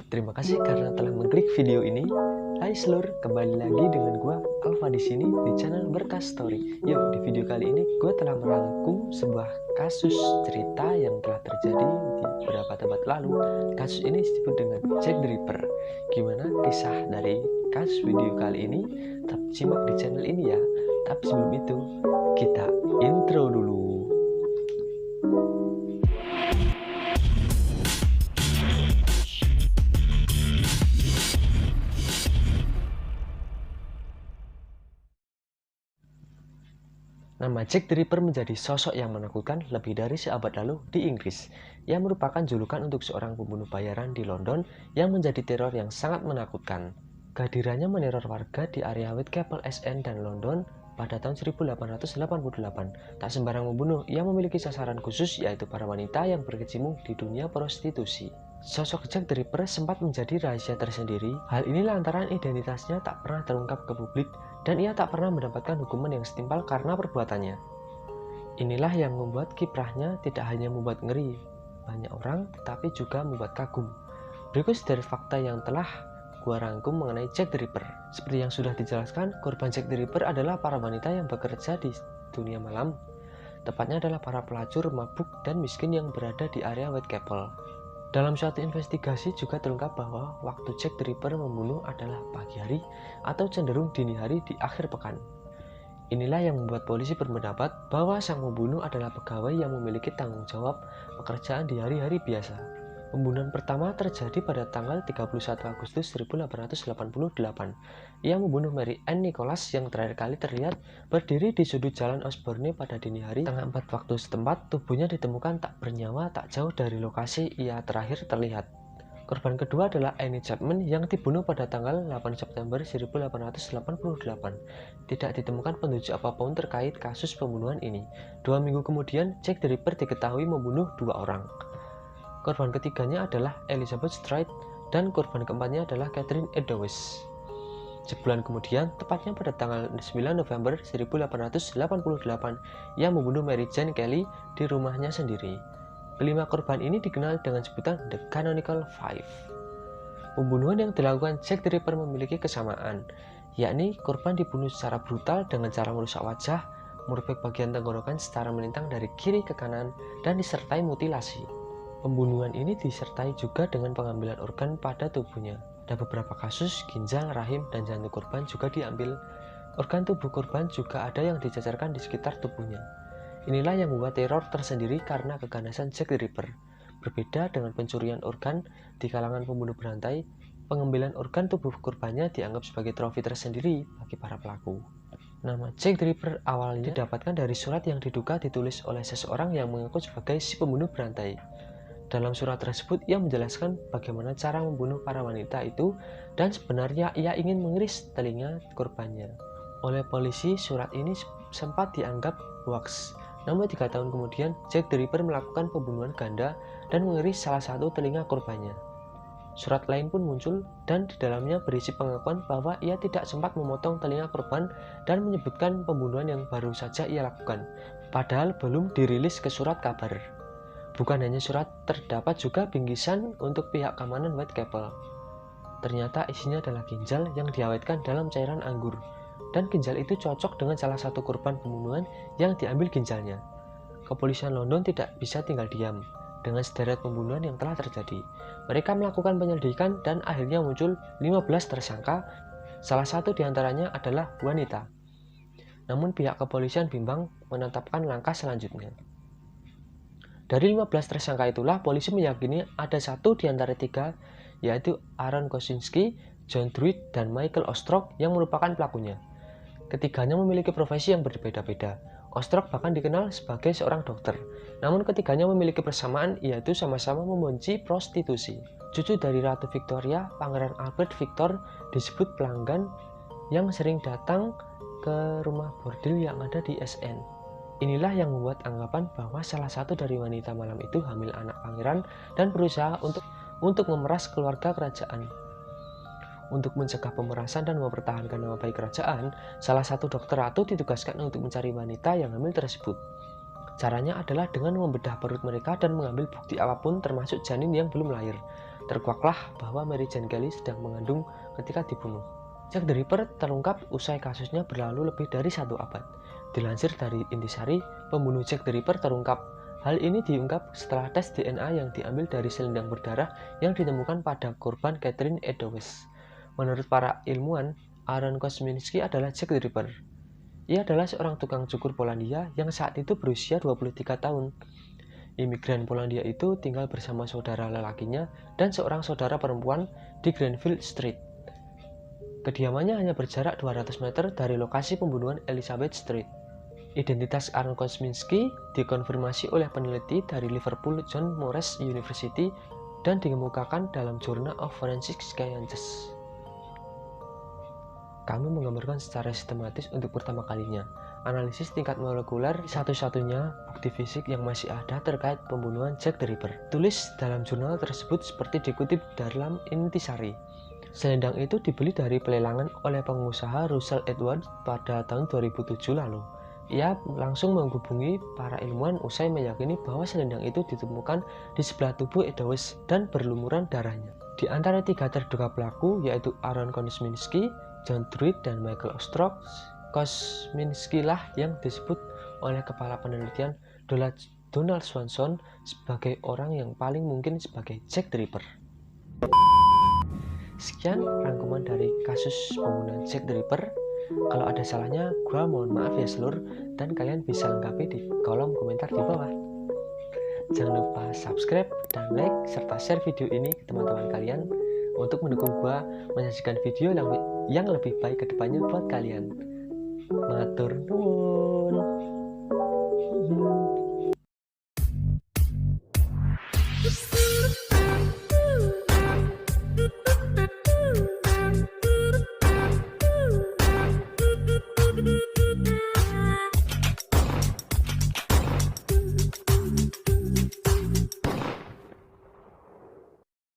Terima kasih karena telah mengklik video ini. Hai seluruh, kembali lagi dengan gua Alfa di sini di channel Berkas Story. Yuk, di video kali ini gue telah merangkum sebuah kasus cerita yang telah terjadi di beberapa tempat lalu. Kasus ini disebut dengan Jack the Ripper. Gimana kisah dari kasus video kali ini? Tetap simak di channel ini ya. Tapi sebelum itu, kita intro dulu. Nama Jack the Ripper menjadi sosok yang menakutkan lebih dari seabad lalu di Inggris. Ia merupakan julukan untuk seorang pembunuh bayaran di London yang menjadi teror yang sangat menakutkan. Kehadirannya meneror warga di area Whitechapel SN dan London pada tahun 1888. Tak sembarang membunuh, ia memiliki sasaran khusus yaitu para wanita yang berkecimpung di dunia prostitusi. Sosok Jack the Ripper sempat menjadi rahasia tersendiri. Hal ini lantaran identitasnya tak pernah terungkap ke publik dan ia tak pernah mendapatkan hukuman yang setimpal karena perbuatannya. Inilah yang membuat kiprahnya tidak hanya membuat ngeri banyak orang, tapi juga membuat kagum. Berikut dari fakta yang telah gua rangkum mengenai Jack the Ripper. Seperti yang sudah dijelaskan, korban Jack the Ripper adalah para wanita yang bekerja di dunia malam. Tepatnya adalah para pelacur, mabuk, dan miskin yang berada di area Whitechapel. Dalam suatu investigasi juga terungkap bahwa waktu Jack the Ripper membunuh adalah pagi hari atau cenderung dini hari di akhir pekan. Inilah yang membuat polisi berpendapat bahwa sang pembunuh adalah pegawai yang memiliki tanggung jawab pekerjaan di hari-hari biasa. Pembunuhan pertama terjadi pada tanggal 31 Agustus 1888. Ia membunuh Mary Ann Nicholas yang terakhir kali terlihat berdiri di sudut jalan Osborne pada dini hari. Tengah 4 waktu setempat, tubuhnya ditemukan tak bernyawa tak jauh dari lokasi ia terakhir terlihat. Korban kedua adalah Annie Chapman yang dibunuh pada tanggal 8 September 1888. Tidak ditemukan petunjuk apapun terkait kasus pembunuhan ini. 2 minggu kemudian, Jack the Ripper diketahui membunuh 2 orang. Korban ketiganya adalah Elizabeth Stride dan korban keempatnya adalah Catherine Eddowes. Sebulan kemudian, tepatnya pada tanggal 9 November 1888, ia membunuh Mary Jane Kelly di rumahnya sendiri. Kelima korban ini dikenal dengan sebutan The Canonical Five. Pembunuhan yang dilakukan Jack the Ripper memiliki kesamaan, yakni korban dibunuh secara brutal dengan cara merusak wajah, merobek bagian tenggorokan secara melintang dari kiri ke kanan, dan disertai mutilasi. Pembunuhan ini disertai juga dengan pengambilan organ pada tubuhnya. Dan beberapa kasus ginjal, rahim, dan jantung korban juga diambil. Organ tubuh korban juga ada yang dijajarkan di sekitar tubuhnya. Inilah yang membuat teror tersendiri karena keganasan Jack the Ripper. Berbeda dengan pencurian organ di kalangan pembunuh berantai, pengambilan organ tubuh korbannya dianggap sebagai trofi tersendiri bagi para pelaku. Nama Jack the Ripper awalnya didapatkan dari surat yang diduga ditulis oleh seseorang yang mengaku sebagai si pembunuh berantai. Dalam surat tersebut, ia menjelaskan bagaimana cara membunuh para wanita itu dan sebenarnya ia ingin mengiris telinga korbannya. Oleh polisi, surat ini sempat dianggap hoax. Namun 3 tahun kemudian, Jack the Ripper melakukan pembunuhan ganda dan mengiris salah satu telinga korbannya. Surat lain pun muncul dan di dalamnya berisi pengakuan bahwa ia tidak sempat memotong telinga korban dan menyebutkan pembunuhan yang baru saja ia lakukan, padahal belum dirilis ke surat kabar. Bukan hanya surat, terdapat juga bingkisan untuk pihak keamanan Whitechapel. Ternyata isinya adalah ginjal yang diawetkan dalam cairan anggur, dan ginjal itu cocok dengan salah satu korban pembunuhan yang diambil ginjalnya. Kepolisian London tidak bisa tinggal diam dengan sederet pembunuhan yang telah terjadi. Mereka melakukan penyelidikan dan akhirnya muncul 15 tersangka, salah satu diantaranya adalah wanita. Namun pihak kepolisian bimbang menetapkan langkah selanjutnya. Dari 15 tersangka itulah polisi meyakini ada satu di antara 3, yaitu Aaron Kosinski, John Druitt, dan Michael Ostrock yang merupakan pelakunya. Ketiganya memiliki profesi yang berbeda-beda. Ostrock bahkan dikenal sebagai seorang dokter. Namun ketiganya memiliki persamaan, yaitu sama-sama membenci prostitusi. Cucu dari Ratu Victoria, Pangeran Albert Victor, disebut pelanggan yang sering datang ke rumah bordil yang ada di SN. Inilah yang membuat anggapan bahwa salah satu dari wanita malam itu hamil anak pangeran dan berusaha untuk memeras keluarga kerajaan. Untuk mencegah pemerasan dan mempertahankan nama baik kerajaan, salah satu dokter ratu ditugaskan untuk mencari wanita yang hamil tersebut. Caranya adalah dengan membedah perut mereka dan mengambil bukti apapun termasuk janin yang belum lahir. Terkuaklah bahwa Mary Jane Kelly sedang mengandung ketika dibunuh. Jack the Ripper terungkap usai kasusnya berlalu lebih dari 1 abad. Dilansir dari Intisari, pembunuh Jack the Ripper terungkap. Hal ini diungkap setelah tes DNA yang diambil dari selendang berdarah yang ditemukan pada korban Catherine Eddowes. Menurut para ilmuwan, Aaron Kosminski adalah Jack the Ripper. Ia adalah seorang tukang cukur Polandia yang saat itu berusia 23 tahun. Imigran Polandia itu tinggal bersama saudara lelakinya dan seorang saudara perempuan di Granville Street. Kediamannya hanya berjarak 200 meter dari lokasi pembunuhan Elizabeth Street. Identitas Aaron Kosminski dikonfirmasi oleh peneliti dari Liverpool John Moores University dan dikemukakan dalam Journal of Forensic Sciences. Kami menggambarkan secara sistematis untuk pertama kalinya analisis tingkat molekuler satu-satunya bukti fisik yang masih ada terkait pembunuhan Jack the Ripper. Tulis dalam jurnal tersebut seperti dikutip dalam Intisari. Selendang itu dibeli dari pelelangan oleh pengusaha Russell Edwards pada tahun 2007 lalu. Ia langsung menghubungi para ilmuwan usai meyakini bahwa selendang itu ditemukan di sebelah tubuh Eddowes dan berlumuran darahnya. Di antara 3 terduga pelaku yaitu Aaron Kosminski, John Druid, dan Michael Ostrock, Kosminski lah yang disebut oleh kepala penelitian Donald Swanson sebagai orang yang paling mungkin sebagai Jack the Ripper. Sekian rangkuman dari kasus pembunuhan Jack the Ripper. Kalau ada salahnya, gua mohon maaf ya seluruh, dan kalian bisa lengkapi di kolom komentar di bawah. Jangan lupa subscribe dan like serta share video ini ke teman-teman kalian untuk mendukung gua menyajikan video yang lebih baik ke depannya buat kalian. Matur nuwun.